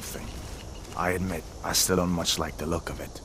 thing. I admit, I still don't much like the look of it.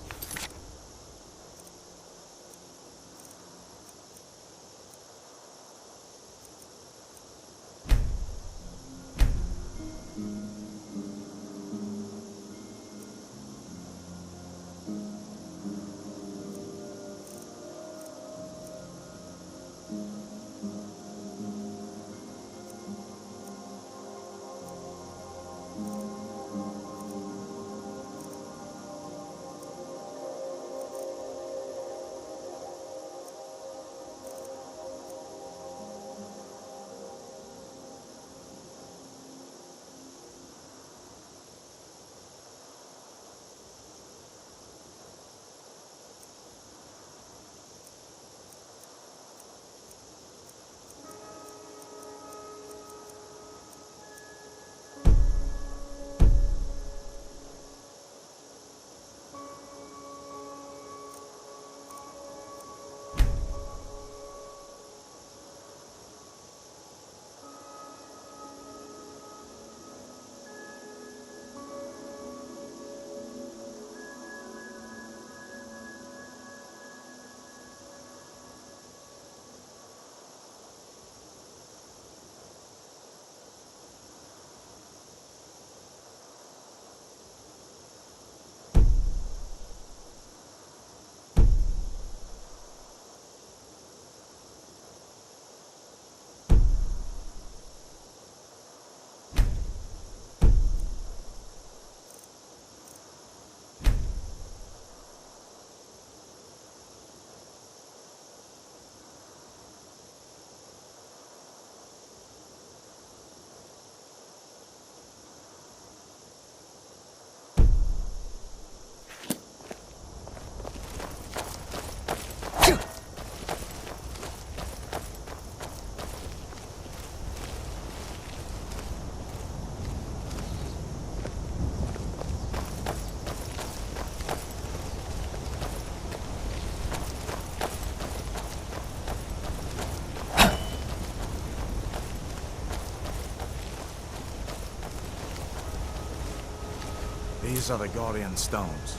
These are the Guardian Stones.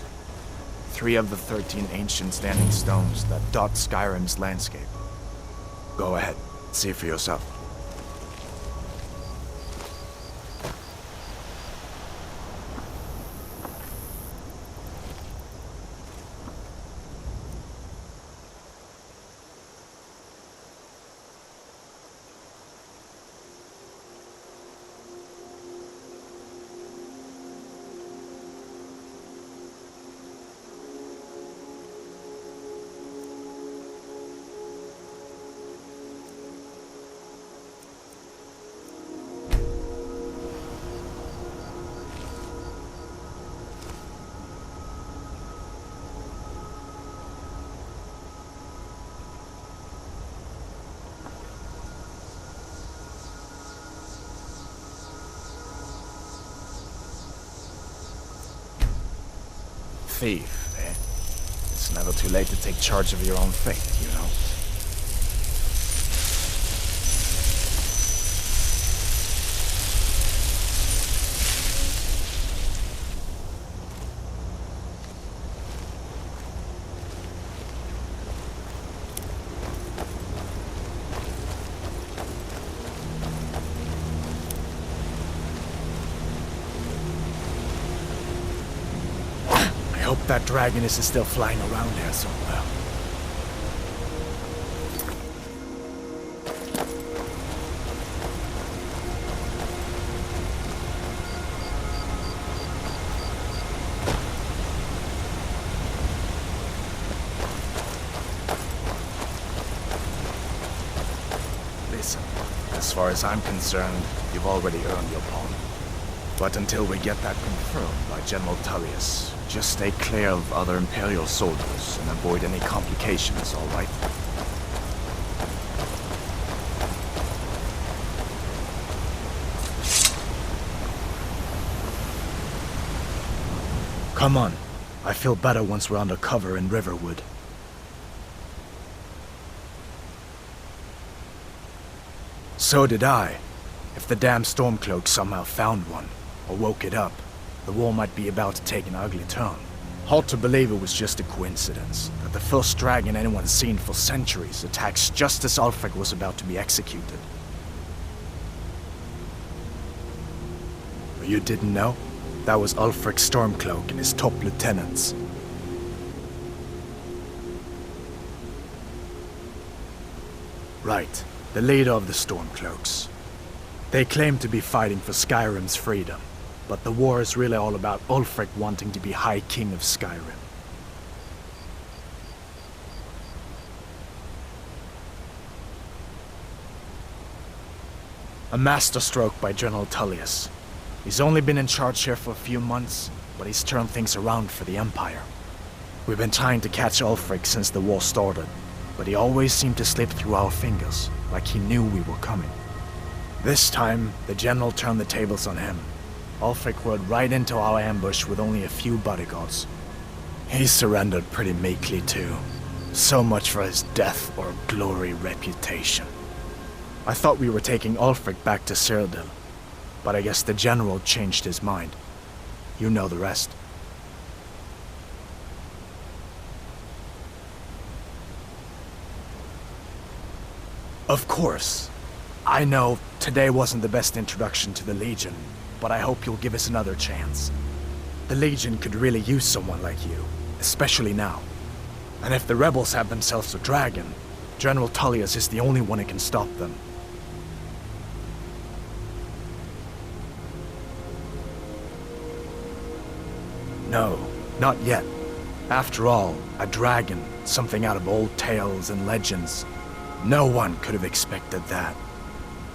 3 of the 13 ancient standing stones that dot Skyrim's landscape. Go ahead, see for yourself. Thief, eh? It's never too late to take charge of your own fate, you know? I hope that dragon is still flying around here somewhere. Listen, as far as I'm concerned, you've already earned your pawn. But until we get that confirmed by General Tullius, just stay clear of other Imperial soldiers and avoid any complications, all right? Come on. I feel better once we're under cover in Riverwood. So did I. If the damn Stormcloak somehow found one, or woke it up, The war might be about to take an ugly turn. Hard to believe it was just a coincidence that the first dragon anyone's seen for centuries attacks just as Ulfric was about to be executed. But you didn't know? That was Ulfric's Stormcloak and his top lieutenants. Right, the leader of the Stormcloaks. They claim to be fighting for Skyrim's freedom, but the war is really all about Ulfric wanting to be High King of Skyrim. A masterstroke by General Tullius. He's only been in charge here for a few months, but he's turned things around for the Empire. We've been trying to catch Ulfric since the war started, but he always seemed to slip through our fingers, like he knew we were coming. This time, the general turned the tables on him. Ulfric rode right into our ambush with only a few bodyguards. He surrendered pretty meekly too. So much for his death or glory reputation. I thought we were taking Ulfric back to Cyrodiil, but I guess the general changed his mind. You know the rest. Of course. I know today wasn't the best introduction to the Legion, but I hope you'll give us another chance. The Legion could really use someone like you, especially now. And if the rebels have themselves a dragon, General Tullius is the only one who can stop them. No, not yet. After all, a dragon, something out of old tales and legends. No one could have expected that.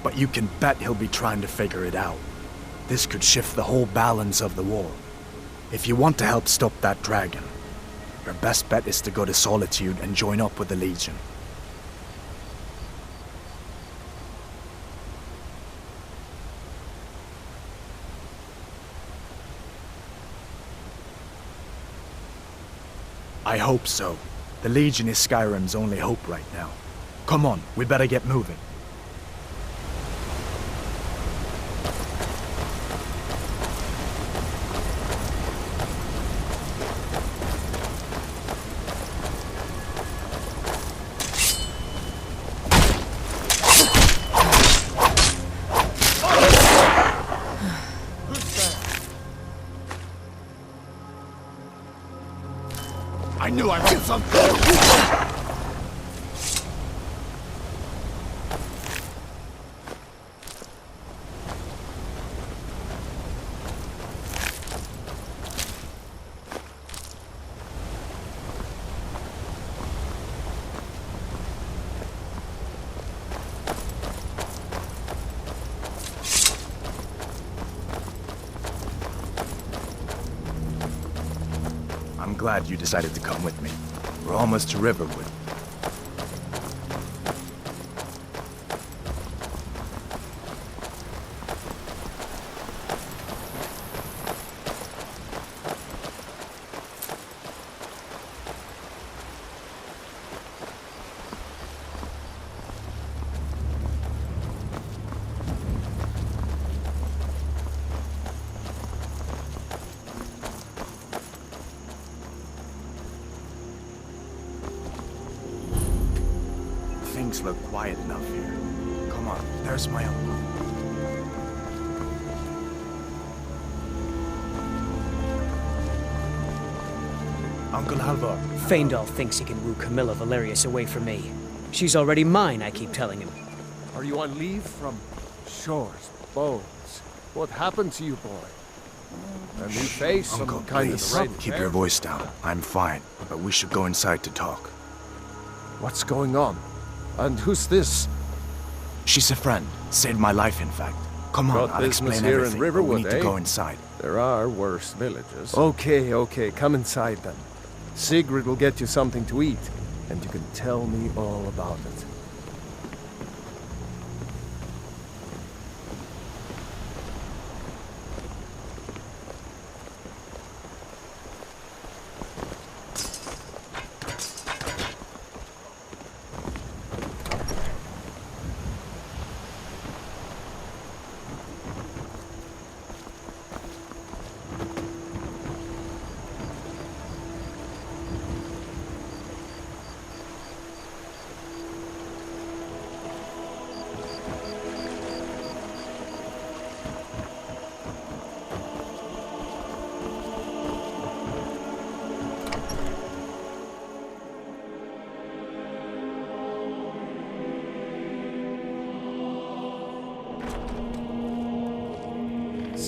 But you can bet he'll be trying to figure it out. This could shift the whole balance of the war. If you want to help stop that dragon, your best bet is to go to Solitude and join up with the Legion. I hope so. The Legion is Skyrim's only hope right now. Come on, we better get moving. I knew I heard something! I'm glad you decided to come with me. We're almost to Riverwood. Things look quiet enough here. Come on, there's my uncle. Uncle Halvar. Feindal thinks he can woo Camilla Valerius away from me. She's already mine, I keep telling him. Are you on leave from shores, bones? What happened to you, boy? A new face, Uncle, some kind please, of red keep hair? your voice down. I'm fine, but we should go inside to talk. What's going on? And who's this? She's a friend. Saved my life, in fact. Come on, Got I'll business explain here in everything, but Riverwood, we need to eh? go inside. There are worse villages. Okay, come inside then. Sigrid will get you something to eat, and you can tell me all about it.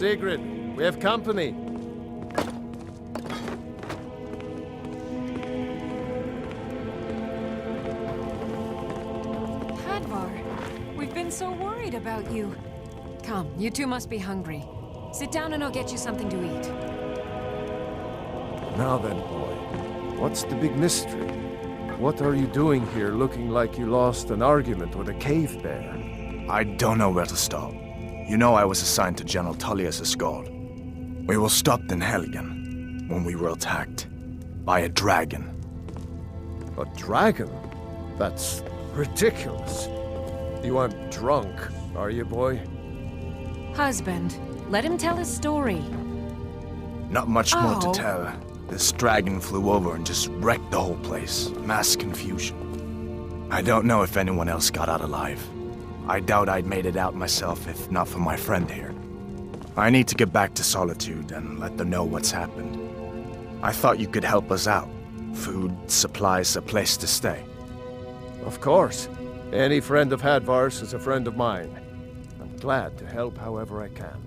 Sigrid, we have company. Hadvar, we've been so worried about you. Come, you two must be hungry. Sit down and I'll get you something to eat. Now then, boy, what's the big mystery? What are you doing here looking like you lost an argument with a cave bear? I don't know where to start. You know I was assigned to General Tullius' guard. We were stopped in Helgen when we were attacked by a dragon. A dragon? That's ridiculous. You aren't drunk, are you, boy? Husband, let him tell his story. Not much more to Oh. tell. This dragon flew over and just wrecked the whole place. Mass confusion. I don't know if anyone else got out alive. I doubt I'd made it out myself if not for my friend here. I need to get back to Solitude and let them know what's happened. I thought you could help us out. Food, supplies, a place to stay. Of course. Any friend of Hadvar's is a friend of mine. I'm glad to help however I can.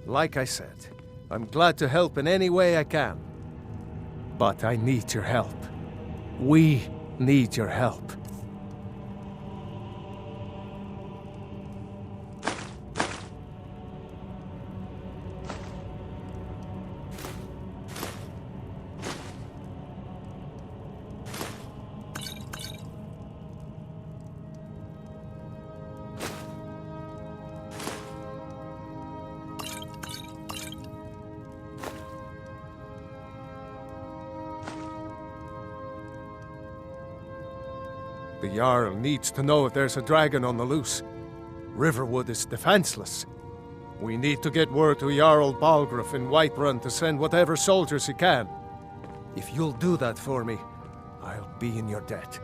Like I said, I'm glad to help in any way I can. But I need your help. We need your help. The Jarl needs to know if there's a dragon on the loose. Riverwood is defenseless. We need to get word to Jarl Balgruuf in Whiterun to send whatever soldiers he can. If you'll do that for me, I'll be in your debt.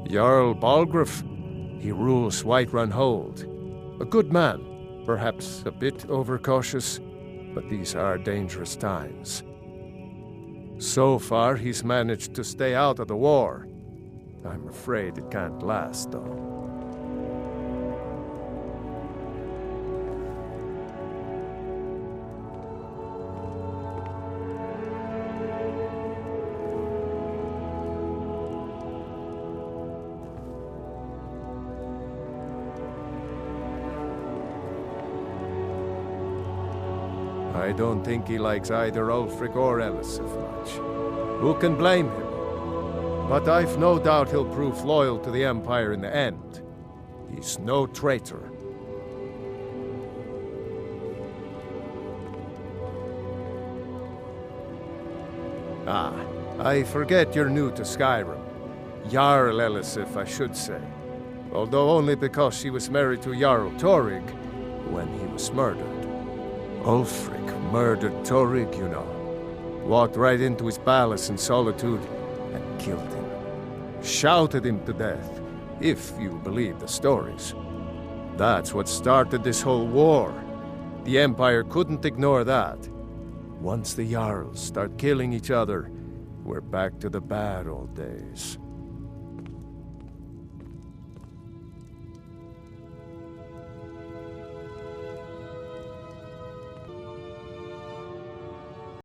Jarl Balgruuf. He rules Whiterun Hold. A good man, perhaps a bit overcautious, but these are dangerous times. So far, he's managed to stay out of the war. I'm afraid it can't last, though. I don't think he likes either Ulfric or Elisif much. Who can blame him? But I've no doubt he'll prove loyal to the Empire in the end. He's no traitor. Ah, I forget you're new to Skyrim. Jarl Elisif, I should say. Although only because she was married to Jarl Torygg when he was murdered. Ulfric murdered Torygg, you know. Walked right into his palace in Solitude and killed him. Shouted him to death, if you believe the stories. That's what started this whole war. The Empire couldn't ignore that. Once the Jarls start killing each other, we're back to the bad old days.